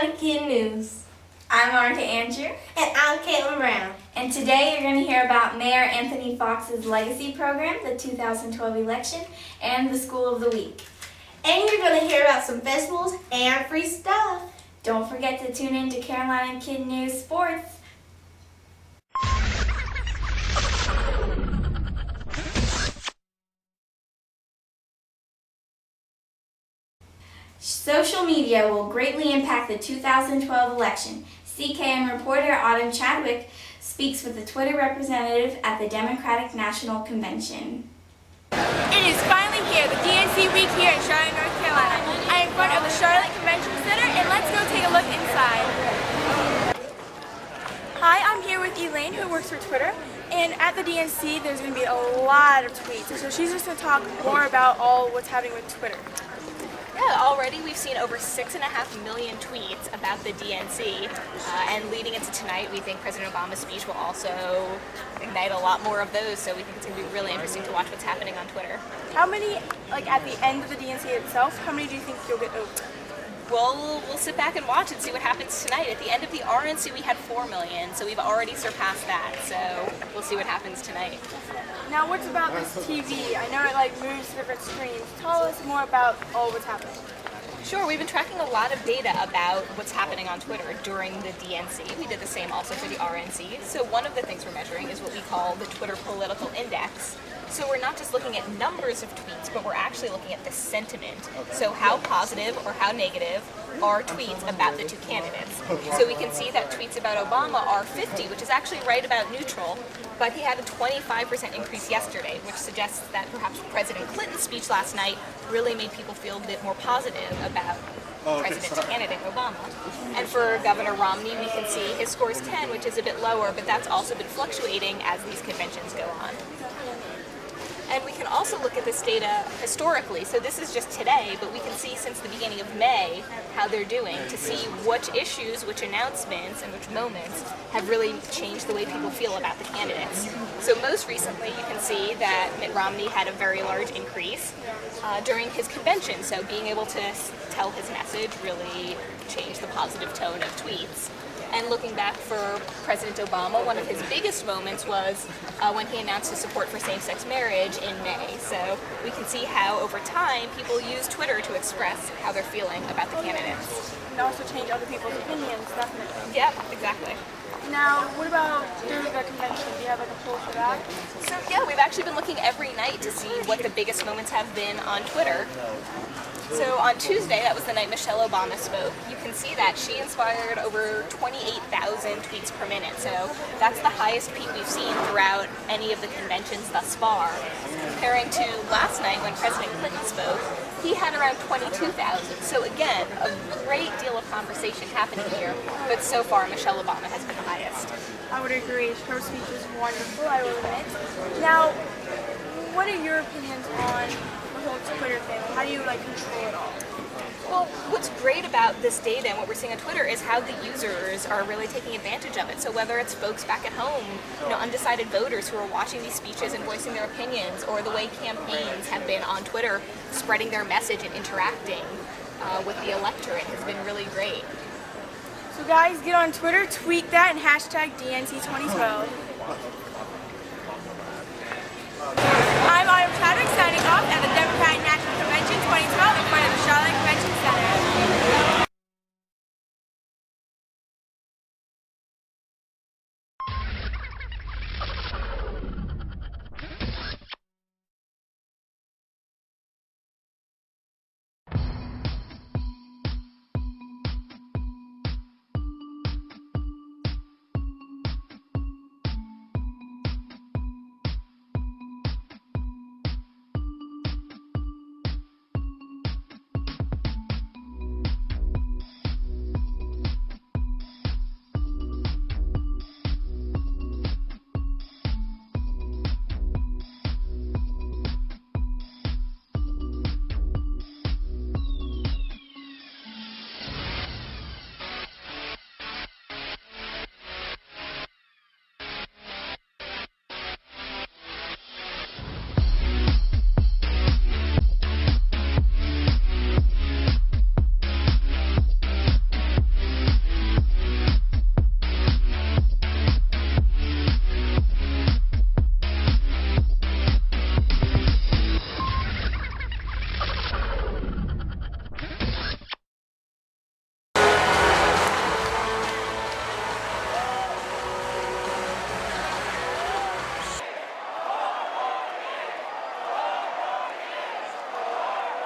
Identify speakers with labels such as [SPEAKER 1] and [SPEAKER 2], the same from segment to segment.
[SPEAKER 1] Carolina Kid News.
[SPEAKER 2] I'm Marta Andrew.
[SPEAKER 1] And I'm Caitlin Brown.
[SPEAKER 2] And today you're going to hear about Mayor Anthony Fox's Legacy program, the 2012 election, and the School of the Week.
[SPEAKER 1] And you're going to hear about some festivals and free stuff.
[SPEAKER 2] Don't forget to tune in to Carolina Kid News Sports. Social media will greatly impact the 2012 election. CKN reporter Autumn Chadwick speaks with the Twitter representative at the Democratic National Convention.
[SPEAKER 3] It is finally here, the DNC week here in Charlotte, North Carolina. I'm in front of the Charlotte Convention Center, and let's go take a look inside. Hi, I'm here with Elaine, who works for Twitter, and at the DNC there's going to be a lot of tweets, so she's just going to talk more about all what's happening with Twitter.
[SPEAKER 4] Yeah, already we've seen over 6.5 million tweets about the DNC, and leading into tonight, we think President Obama's speech will also ignite a lot more of those, so we think it's going to be really interesting to watch what's happening on Twitter.
[SPEAKER 3] How many, at the end of the DNC itself, how many do you think you'll get over?
[SPEAKER 4] Well, we'll sit back and watch and see what happens tonight. At the end of the RNC, we had 4 million, so we've already surpassed that, so we'll see what happens tonight.
[SPEAKER 3] Now, what's about this TV? I know it moves to different screens. Tell us more about all what's happening.
[SPEAKER 4] Sure, we've been tracking a lot of data about what's happening on Twitter during the DNC. We did the same also for the RNC. So one of the things we're measuring is what we call the Twitter Political Index. So we're not just looking at numbers of tweets, but we're actually looking at the sentiment. So how positive or how negative are tweets about the two candidates. So we can see that tweets about Obama are 50, which is actually right about neutral, but he had a 25% increase yesterday, which suggests that perhaps President Clinton's speech last night really made people feel a bit more positive about president candidate Obama. And for Governor Romney, we can see his score is 10, which is a bit lower, but that's also been fluctuating as these conventions go on. And we can also look at this data historically. So this is just today, but we can see since the beginning of May how they're doing to see which issues, which announcements, and which moments have really changed the way people feel about the candidates. So most recently, you can see that Mitt Romney had a very large increase during his convention. So being able to tell his message really changed the positive tone of tweets. And looking back for President Obama, one of his biggest moments was when he announced his support for same-sex marriage in May. So we can see how, over time, people use Twitter to express how they're feeling about the candidates.
[SPEAKER 3] And also change other people's opinions, definitely.
[SPEAKER 4] Yeah, exactly.
[SPEAKER 3] Now, what about during the convention? Do you have a poll for that?
[SPEAKER 4] So yeah, we've actually been looking every night to see what the biggest moments have been on Twitter. So on Tuesday, that was the night Michelle Obama spoke. You can see that she inspired over 28,000 tweets per minute. So that's the highest peak we've seen throughout any of the conventions thus far. Comparing to last night when President Clinton spoke, he had around 22,000. So again, a great deal of conversation happening here, but so far Michelle Obama has been the highest.
[SPEAKER 3] I would agree. Her speech was wonderful, I will admit. Now, what are your opinions on the whole Twitter thing? How do you control it all?
[SPEAKER 4] Well, what's great about this data and what we're seeing on Twitter is how the users are really taking advantage of it. So whether it's folks back at home, undecided voters who are watching these speeches and voicing their opinions, or the way campaigns have been on Twitter spreading their message and interacting with the electorate has been really great.
[SPEAKER 3] So guys, get on Twitter, tweet that, and hashtag DNC2012. I'm Autumn Chadwick signing off at the Democratic National Convention 2012 in front of the Charlotte Convention Center.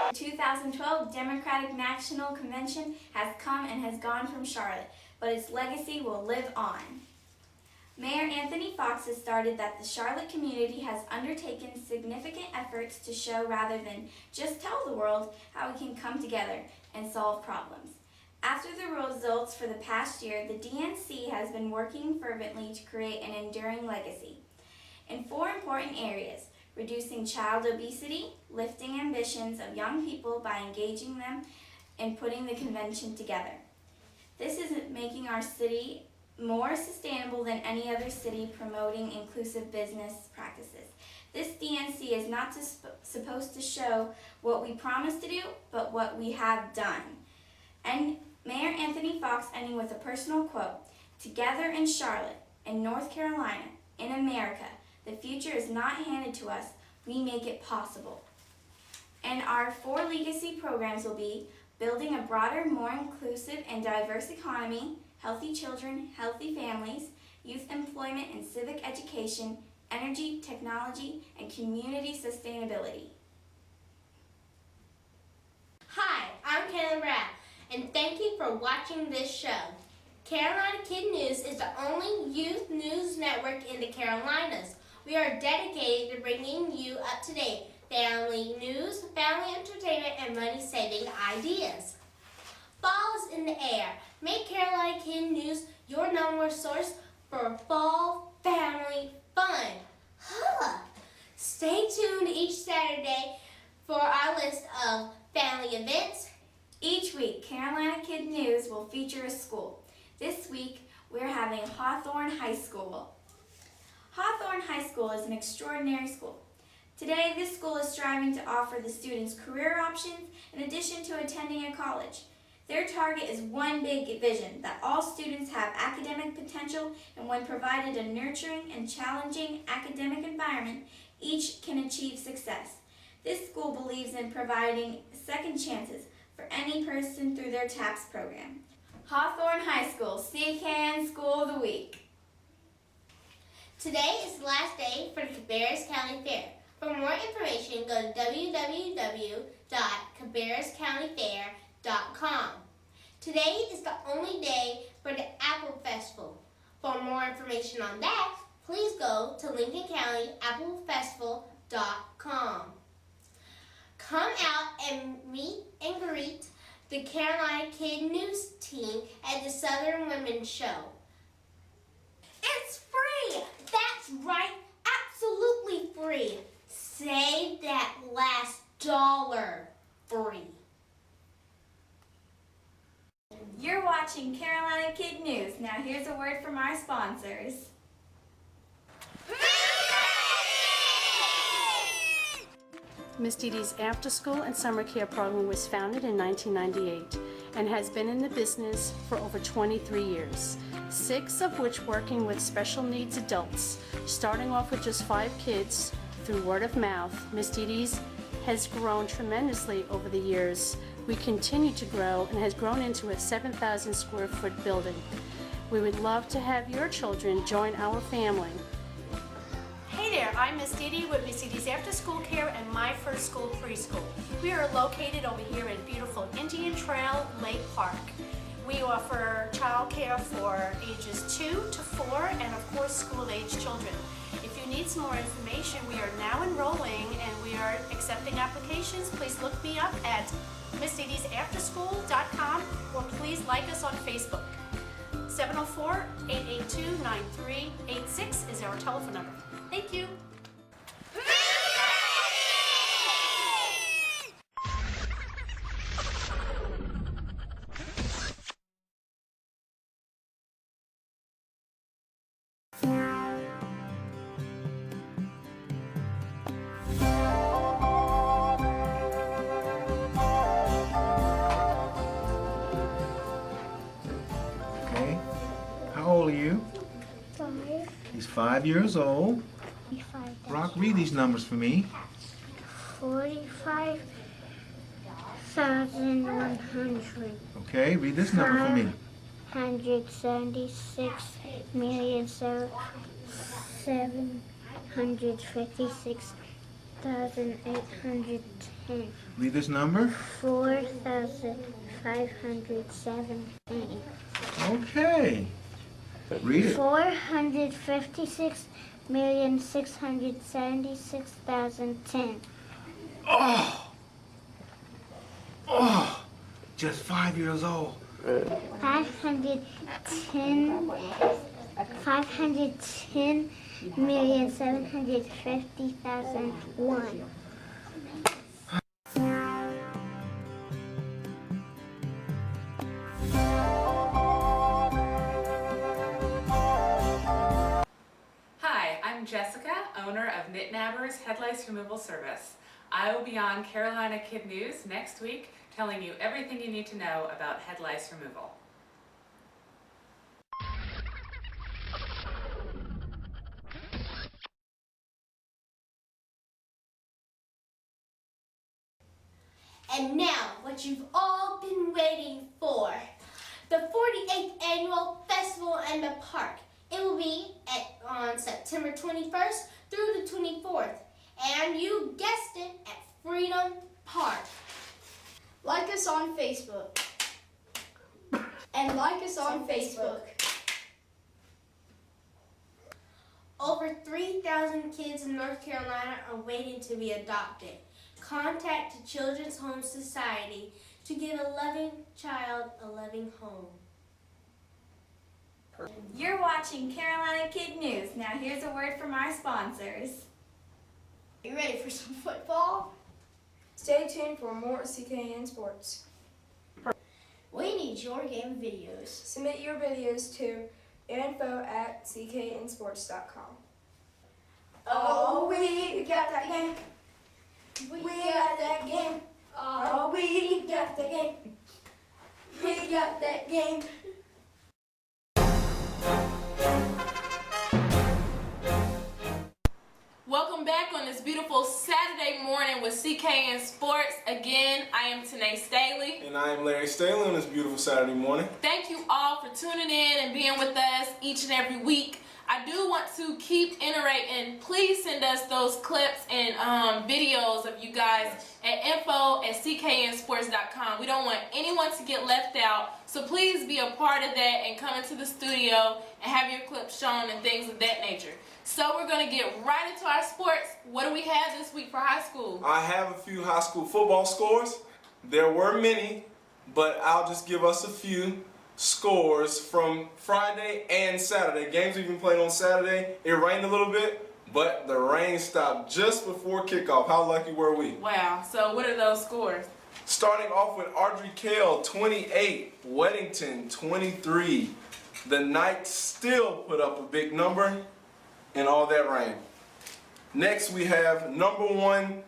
[SPEAKER 2] The 2012 Democratic National Convention has come and has gone from Charlotte, but its legacy will live on. Mayor Anthony Fox has started that the Charlotte community has undertaken significant efforts to show rather than just tell the world how we can come together and solve problems. After the results for the past year, the DNC has been working fervently to create an enduring legacy in 4 important areas: reducing child obesity, lifting ambitions of young people by engaging them, and putting the convention together. This is making our city more sustainable than any other city, promoting inclusive business practices. This DNC is not supposed to show what we promised to do, but what we have done. And Mayor Anthony Fox ending with a personal quote, "Together in Charlotte, in North Carolina, in America, the future is not handed to us, we make it possible." And our 4 legacy programs will be building a broader, more inclusive and diverse economy, healthy children, healthy families, youth employment and civic education, energy, technology, and community sustainability.
[SPEAKER 1] Hi, I'm Kayla Brown, and thank you for watching this show. Carolina Kid News is the only youth news network in the Carolinas. We are dedicated to bringing you up-to-date family news, family entertainment, and money-saving ideas. Fall is in the air. Make Carolina Kid News your #1 source for fall family fun. Stay tuned each Saturday for our list of family events.
[SPEAKER 2] Each week, Carolina Kid News will feature a school. This week, we're having Hawthorne High School. Hawthorne High School is an extraordinary school. Today, this school is striving to offer the students career options in addition to attending a college. Their target is one big vision, that all students have academic potential, and when provided a nurturing and challenging academic environment, each can achieve success. This school believes in providing second chances for any person through their TAPS program. Hawthorne High School, CKN School of the Week.
[SPEAKER 1] Today is the last day for the Cabarrus County Fair. For more information, go to www.cabarruscountyfair.com. Today is the only day for the Apple Festival. For more information on that, please go to LincolnCountyAppleFestival.com. Come out and meet and greet the Carolina Kid News team at the Southern Women's Show. It's free! That's right, absolutely free. Save that last dollar free.
[SPEAKER 2] You're watching Carolina Kid News. Now here's a word from our sponsors.
[SPEAKER 5] Misty DS After School and Summer Care Program was founded in 1998 and has been in the business for over 23 years, 6 of which working with special needs adults. Starting off with just 5 kids, through word of mouth, Misty DS has grown tremendously over the years. We continue to grow and has grown into a 7,000 square foot building. We would love to have your children join our family.
[SPEAKER 6] Hey there, I'm Miss Dee with Miss D's After School Care and My First School Preschool. We are located over here at beautiful Indian Trail Lake Park. We offer child care for ages 2 to 4 and of course school-age children. If you need some more information, we are now enrolling and we are accepting applications. Please look me up at MissDDsAfterschool.com or please like us on Facebook. 704-882-9386 is our telephone number. Thank you.
[SPEAKER 7] Okay. How old are you?
[SPEAKER 8] 5,
[SPEAKER 7] He's 5 years old.
[SPEAKER 8] 45,
[SPEAKER 7] Brock, read these numbers for me.
[SPEAKER 8] 45,100.
[SPEAKER 7] Okay, read this number for me.
[SPEAKER 8] 176,756,000. 4,810.
[SPEAKER 7] Read this number.
[SPEAKER 8] 4,517.
[SPEAKER 7] Okay. Read it.
[SPEAKER 8] 456,676,010.
[SPEAKER 7] Oh, just 5 years old.
[SPEAKER 8] 510,750,001.
[SPEAKER 9] Hi, I'm Jessica, owner of Knit Nabber's Head Lice Removal Service. I will be on Carolina Kid News next week telling you everything you need to know about head lice removal.
[SPEAKER 1] And now, what you've all been waiting for, the 48th Annual Festival in the Park. It will be on September 21st through the 24th, and you guessed it, at Freedom Park.
[SPEAKER 3] Like us on Facebook. And like us on Facebook.
[SPEAKER 1] Over 3,000 kids in North Carolina are waiting to be adopted. Contact the Children's Home Society to give a loving child a loving home.
[SPEAKER 2] You're watching Carolina Kid News. Now here's a word from our sponsors.
[SPEAKER 3] You ready for some football? Stay tuned for more CKN Sports.
[SPEAKER 1] We need your game videos.
[SPEAKER 3] Submit your videos to info@cknsports.com. Oh, we got that game. We got that game. Oh, we got that game. We got that game.
[SPEAKER 10] Welcome back on this beautiful Saturday morning with CKN Sports. Again, I am Tanae Staley.
[SPEAKER 11] And I am Larry Staley on this beautiful Saturday morning.
[SPEAKER 10] Thank you all for tuning in and being with us each and every week. I do want to keep iterating. Please send us those clips and videos of you guys at info@cknsports.com. We don't want anyone to get left out, so please be a part of that and come into the studio and have your clips shown and things of that nature. So we're going to get right into our sports. What do we have this week for high school?
[SPEAKER 11] I have a few high school football scores. There were many, but I'll just give us a few scores from Friday and Saturday. Games we even played on Saturday. It rained a little bit, but the rain stopped just before kickoff. How lucky were we?
[SPEAKER 10] Wow. So what are those scores?
[SPEAKER 11] Starting off with Ardrey Kell, 28, Weddington, 23. The Knights still put up a big number in all that rain. Next we have number 1,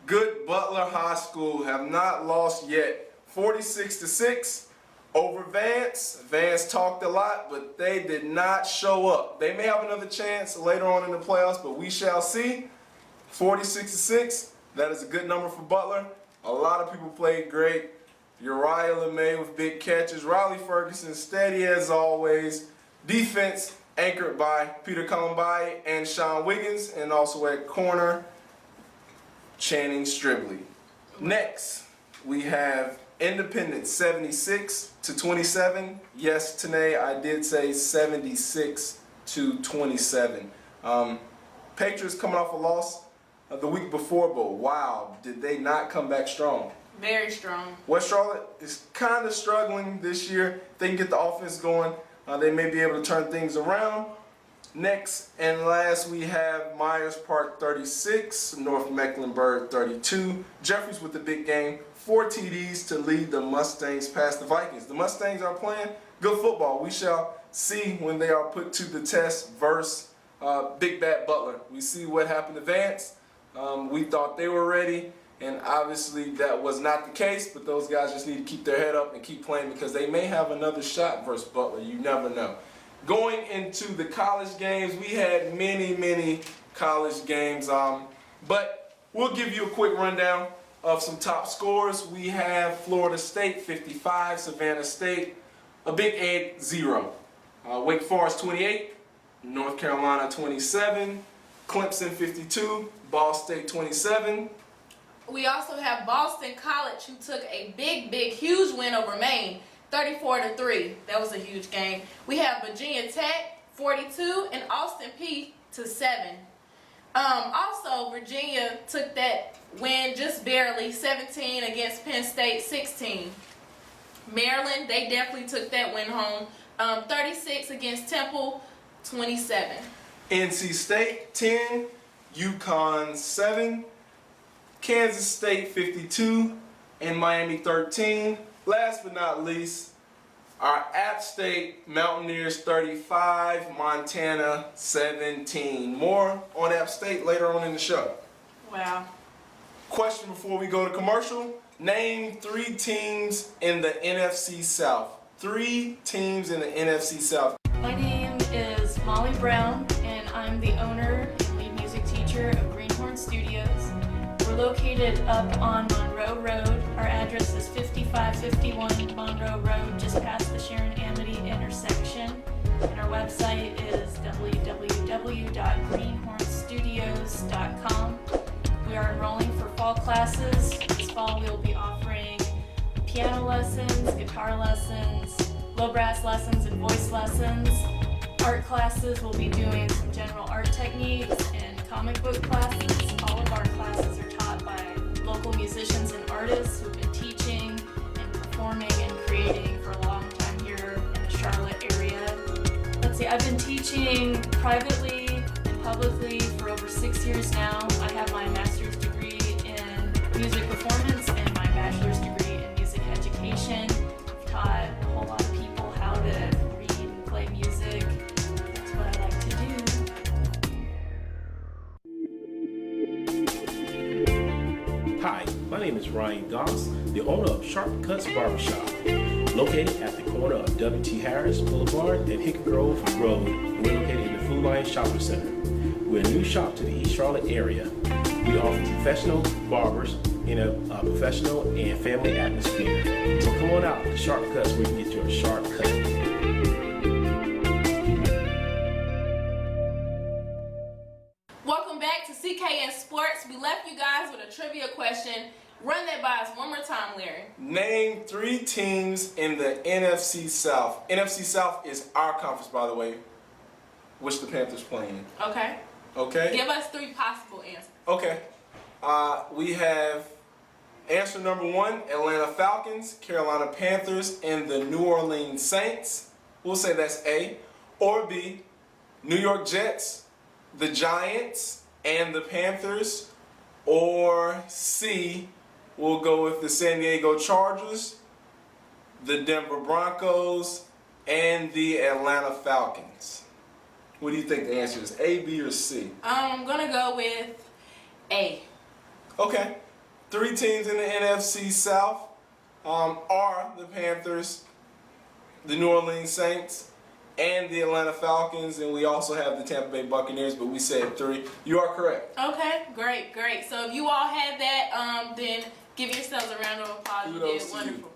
[SPEAKER 11] Good Butler High School, have not lost yet. 46-6 over Vance. Vance talked a lot, but they did not show up. They may have another chance later on in the playoffs, but we shall see. 46-6, that is a good number for Butler. A lot of people played great. Uriah LeMay with big catches. Riley Ferguson steady as always. Defense anchored by Peter Columbai and Sean Wiggins, and also at corner, Channing Stribley. Next, we have Independence 76-27. Yes, Tanae, I did say 76-27. Patriots coming off a loss the week before, but wow, did they not come back strong.
[SPEAKER 10] Very strong.
[SPEAKER 11] West Charlotte is kind of struggling this year. If they can get the offense going, they may be able to turn things around. Next and last, we have Myers Park 36, North Mecklenburg 32. Jeffries with the big game, 4 TDs to lead the Mustangs past the Vikings. The Mustangs are playing good football. We shall see when they are put to the test versus Big Bad Butler. We see what happened to Vance. We thought they were ready, and obviously that was not the case, but those guys just need to keep their head up and keep playing because they may have another shot versus Butler. You never know. Going into the college games, we had many college games, but we'll give you a quick rundown of some top scores. We have Florida State 55, Savannah State, a Big Egg 0. Wake Forest 28, North Carolina 27, Clemson 52, Ball State 27.
[SPEAKER 10] We also have Boston College, who took a big, huge win over Maine, 34-3. That was a huge game. We have Virginia Tech, 42, and Austin Peay to 7. Also, Virginia took that win just barely, 17 against Penn State, 16. Maryland, they definitely took that win home, 36 against Temple, 27.
[SPEAKER 11] NC State 10, UConn 7, Kansas State 52, and Miami 13. Last but not least, our App State Mountaineers 35, Montana 17. More on App State later on in the show.
[SPEAKER 10] Wow.
[SPEAKER 11] Question before we go to commercial. Name 3 teams in the NFC South. 3 teams in the NFC South.
[SPEAKER 12] My name is Molly Brown, and I'm the owner and lead music teacher of Greenhorn Studios. We're located up on Monroe Road. Our address is 5551 Monroe Road, just past the Sharon-Amity intersection. And our website is www.greenhornstudios.com. We are enrolling for fall classes. This fall we will be offering piano lessons, guitar lessons, low brass lessons, and voice lessons. Art classes, we'll be doing some general art techniques and comic book classes. All of our classes are taught by local musicians and artists who've been teaching and performing and creating for a long time here in the Charlotte area. Let's see, I've been teaching privately and publicly for over 6 years now. I have my master's degree in music performance and my bachelor's degree in music education. I've taught a whole lot of people how to read and play music. That's what I like to do.
[SPEAKER 13] Hi, my name is Ryan Goss, the owner of Sharp Cuts Barbershop, located at the corner of W.T. Harris Boulevard and Hickory Grove Road. We're located in the Food Lion Shopping Center. We're a new shop to the East Charlotte area. We offer professional barbers in a professional and family atmosphere. So come on out to Sharp Cuts where you can get your sharp cut.
[SPEAKER 10] Welcome back to CKN Sports. We left you guys with a trivia question. Run that by us one more time, Larry.
[SPEAKER 11] Name 3 teams in the NFC South. NFC South is our conference, by the way, which the Panthers play in.
[SPEAKER 10] Okay.
[SPEAKER 11] Okay?
[SPEAKER 10] Give us 3 possible answers.
[SPEAKER 11] Okay. We have answer number 1, Atlanta Falcons, Carolina Panthers, and the New Orleans Saints. We'll say that's A. Or B, New York Jets, the Giants, and the Panthers. Or C, we'll go with the San Diego Chargers, the Denver Broncos, and the Atlanta Falcons. What do you think the answer is, A, B, or C?
[SPEAKER 10] I'm going to go with A.
[SPEAKER 11] Okay. 3 teams in the NFC South are the Panthers, the New Orleans Saints, and the Atlanta Falcons, and we also have the Tampa Bay Buccaneers, but we said 3. You are correct.
[SPEAKER 10] Okay, great. So if you all had that, then give yourselves a round of applause. You did wonderful.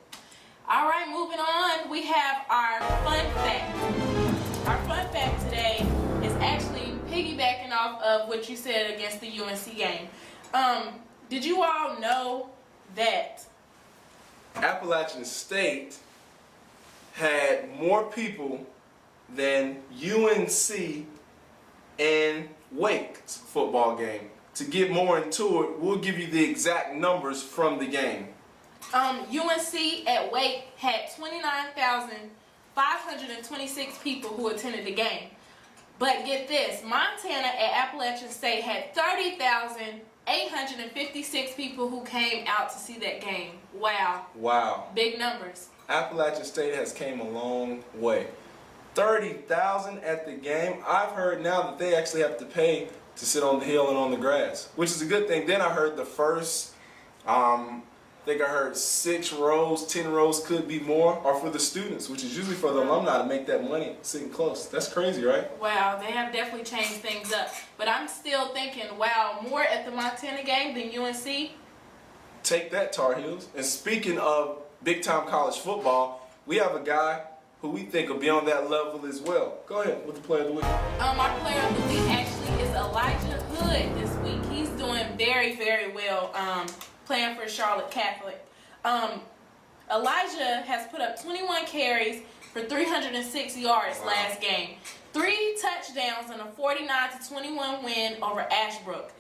[SPEAKER 10] All right, moving on, we have our fun fact. Our fun fact today is actually piggybacking off of what you said against the UNC game. Did you all know that
[SPEAKER 11] Appalachian State had more people than UNC and Wake's football game? To get more into it, we'll give you the exact numbers from the game.
[SPEAKER 10] UNC at Wake had 29,526 people who attended the game. But get this, Montana at Appalachian State had 30,856 people who came out to see that game. Wow.
[SPEAKER 11] Wow.
[SPEAKER 10] Big numbers.
[SPEAKER 11] Appalachian State has came a long way. 30,000 at the game. I've heard now that they actually have to pay to sit on the hill and on the grass, which is a good thing. Then I heard the first, I think I heard 6 rows, 10 rows, could be more, are for the students, which is usually for the alumni to make that money sitting close. That's crazy, right?
[SPEAKER 10] Wow, they have definitely changed things up. But I'm still thinking, wow, more at the Montana game than UNC?
[SPEAKER 11] Take that, Tar Heels. And speaking of big-time college football, we have a guy who we think will be on that level as well. Go ahead with the player of the week.
[SPEAKER 10] Our player of the week actually is Elijah Hood this week. He's doing very, very well playing for Charlotte Catholic. Elijah has put up 21 carries for 306 yards last game. 3 touchdowns and a 49-21 win over Ashbrook.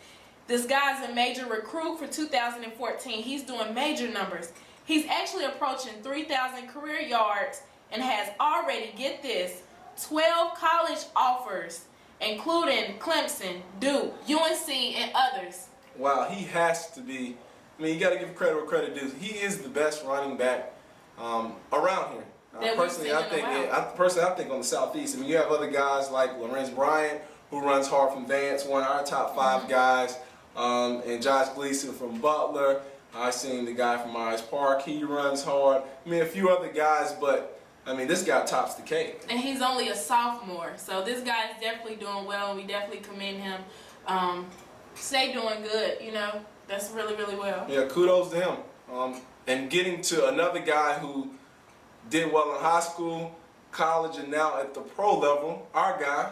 [SPEAKER 10] This guy's a major recruit for 2014. He's doing major numbers. He's actually approaching 3,000 career yards and has already, get this, 12 college offers, including Clemson, Duke, UNC, and others.
[SPEAKER 11] Wow, he has to be. I mean, you got to give credit where credit is. He is the best running back around here. Personally, I think on the Southeast. I mean, you have other guys like Lorenz Bryant, who runs hard from Vance, one of our top 5 guys, and Josh Gleason from Butler. I've seen the guy from Myers Park. He runs hard. I mean, a few other guys, but I mean, this guy tops the cake.
[SPEAKER 10] And he's only a sophomore, so this guy is definitely doing well, and we definitely commend him. Stay doing good, you know. That's really, really well.
[SPEAKER 11] Yeah, kudos to him. And getting to another guy who did well in high school, college, and now at the pro level, our guy.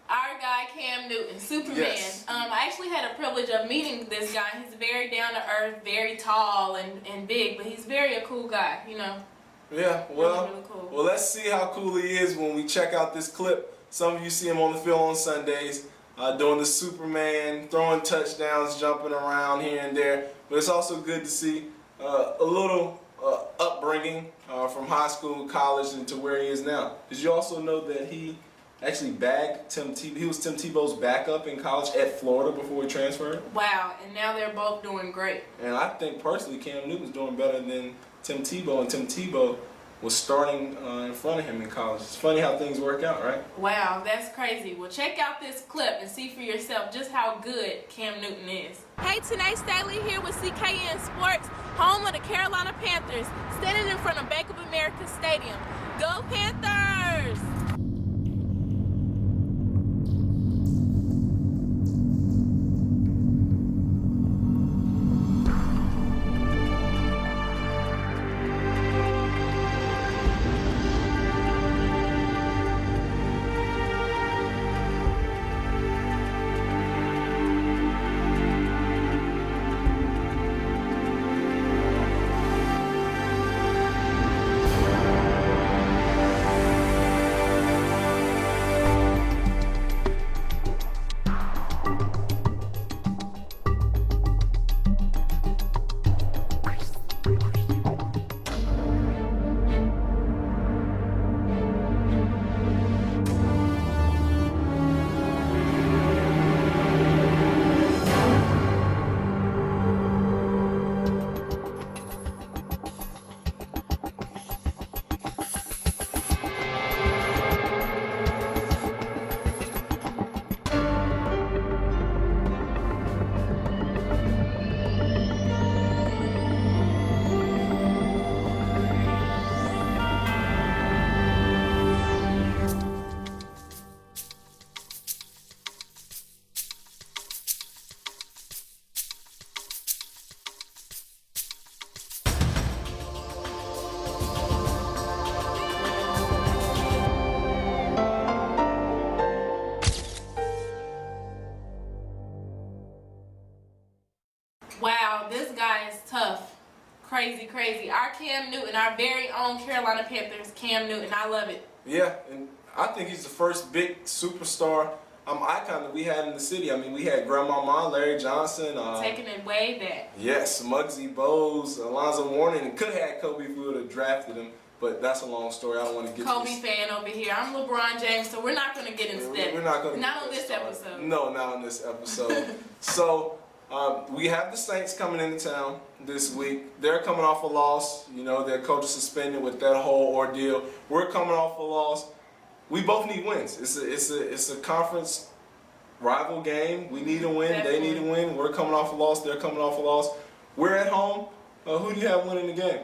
[SPEAKER 10] Our guy, Cam Newton, Superman.
[SPEAKER 11] Yes.
[SPEAKER 10] I actually had a privilege of meeting this guy. He's very down to earth, very tall and big, but he's a cool guy, you know.
[SPEAKER 11] Yeah, well,
[SPEAKER 10] really cool.
[SPEAKER 11] Well, let's see how cool he is when we check out this clip. Some of you see him on the field on Sundays, doing the Superman, throwing touchdowns, jumping around here and there. But it's also good to see a little upbringing from high school, college, and to where he is now. Did you also know that he actually bagged Tim Tebow? He was Tim Tebow's backup in college at Florida before he transferred.
[SPEAKER 10] Wow, and now they're both doing great.
[SPEAKER 11] And I think personally Cam Newton's doing better than Tim Tebow, and Tim Tebow was starting in front of him in college. It's funny how things work out, right?
[SPEAKER 10] Wow, that's crazy. Well, check out this clip and see for yourself just how good Cam Newton is. Hey, Tanae Staley here with CKN Sports, home of the Carolina Panthers, standing in front of Bank of America Stadium. Go Panthers! Wow, this guy is tough. Crazy. Our Cam Newton, our very own Carolina Panthers, Cam Newton. I love it.
[SPEAKER 11] Yeah, and I think he's the first big superstar icon that we had in the city. I mean, we had Grandmama, Larry Johnson.
[SPEAKER 10] Taking it way back.
[SPEAKER 11] Yes, Muggsy Bogues, Alonzo Mourning, and could have had Kobe if we would have drafted him. But that's a long story. I don't want to get
[SPEAKER 10] Kobe fan over here. I'm LeBron James, so we're not going to get into that.
[SPEAKER 11] We're not going to.
[SPEAKER 10] Not on this episode.
[SPEAKER 11] No, not on this episode. So we have the Saints coming into town this week. They're coming off a loss. You know, their coach is suspended with that whole ordeal. We're coming off a loss. We both need wins. It's a conference rival game. We need a win.
[SPEAKER 10] Definitely.
[SPEAKER 11] They need a win. We're coming off a loss. They're coming off a loss. We're at home. Who do you have winning the game?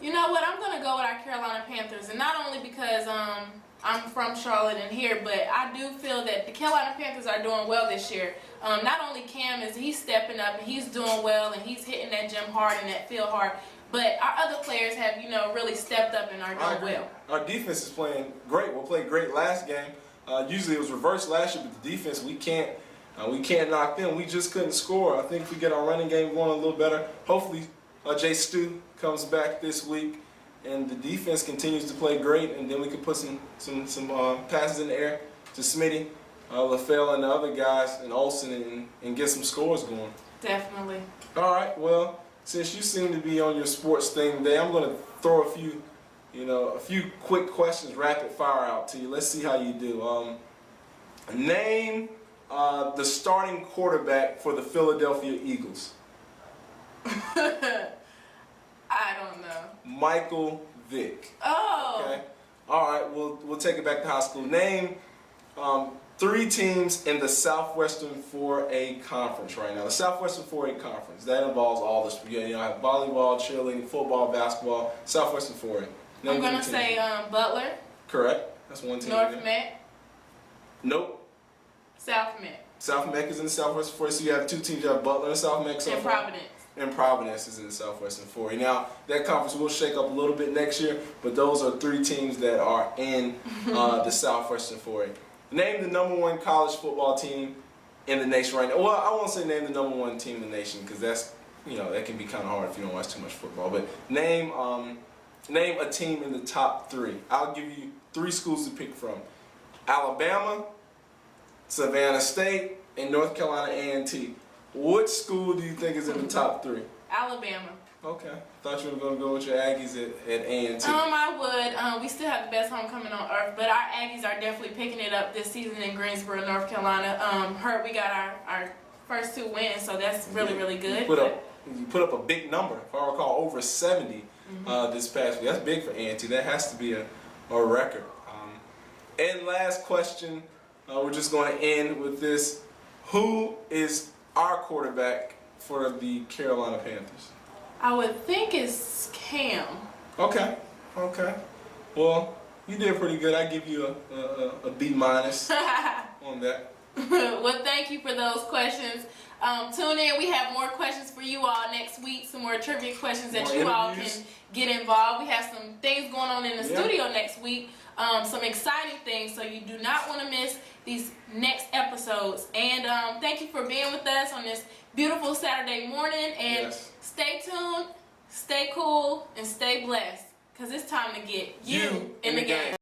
[SPEAKER 10] You know what? I'm going to go with our Carolina Panthers, and not only because I'm from Charlotte and here, but I do feel that the Carolina Panthers are doing well this year. Not only Cam is he's stepping up and he's doing well and he's hitting that gym hard and that field hard, but our other players have, you know, really stepped up and are doing well.
[SPEAKER 11] Our defense is playing great. We played great last game. Usually it was reversed last year, but the defense, we can't We can't knock them. We just couldn't score. I think if we get our running game going a little better, hopefully Jay Stu comes back this week and the defense continues to play great, and then we can put some passes in the air to Smitty, LaFell, and the other guys, and Olsen, and get some scores going.
[SPEAKER 10] Definitely.
[SPEAKER 11] All right, well, since you seem to be on your sports thing today, I'm going to throw a few quick questions, rapid fire out to you. Let's see how you do. Name the starting quarterback for the Philadelphia Eagles.
[SPEAKER 10] I don't know.
[SPEAKER 11] Michael Vick.
[SPEAKER 10] Oh.
[SPEAKER 11] Okay. All right, we'll take it back to high school. Name 3 teams in the Southwestern 4A Conference right now. The Southwestern 4A Conference, that involves all this. You have volleyball, cheerleading, football, basketball, Southwestern 4A. Name
[SPEAKER 10] I'm going to say Butler.
[SPEAKER 11] Correct. That's one team.
[SPEAKER 10] North Met.
[SPEAKER 11] Nope.
[SPEAKER 10] South Met.
[SPEAKER 11] South Met is in the Southwestern 4A, so you have 2 teams. You have Butler and South Met.
[SPEAKER 10] And Providence.
[SPEAKER 11] And Providence is in the Southwestern 4A. Now, that conference will shake up a little bit next year, but those are 3 teams that are in the Southwestern 4A. Name the number 1 college football team in the nation right now. Well, I won't say name the number 1 team in the nation because that's, that can be kind of hard if you don't watch too much football. But name a team in the top 3. I'll give you 3 schools to pick from: Alabama, Savannah State, and North Carolina A&T. What school do you think is in the top 3?
[SPEAKER 10] Alabama.
[SPEAKER 11] Okay. Thought you were going to go with your Aggies at A&T.
[SPEAKER 10] I would. We still have the best homecoming on earth, but our Aggies are definitely picking it up this season in Greensboro, North Carolina. Heard we got our first 2 wins, so that's really, really good.
[SPEAKER 11] You put up a big number, if I recall, over 70 this past week. That's big for A&T. That has to be a record. And last question, we're just going to end with this. Who is our quarterback for the Carolina Panthers?
[SPEAKER 10] I would think it's Cam.
[SPEAKER 11] Okay. Well, you did pretty good. I give you a B- on that.
[SPEAKER 10] Well, thank you for those questions. Tune in. We have more questions for you all next week. Some more trivia questions that you all can get involved. We have some things going on in the studio next week. Some exciting things. So you do not want to miss these next episodes. And thank you for being with us on this beautiful Saturday morning. And stay tuned, stay cool, and stay blessed. Because it's time to get you in the game.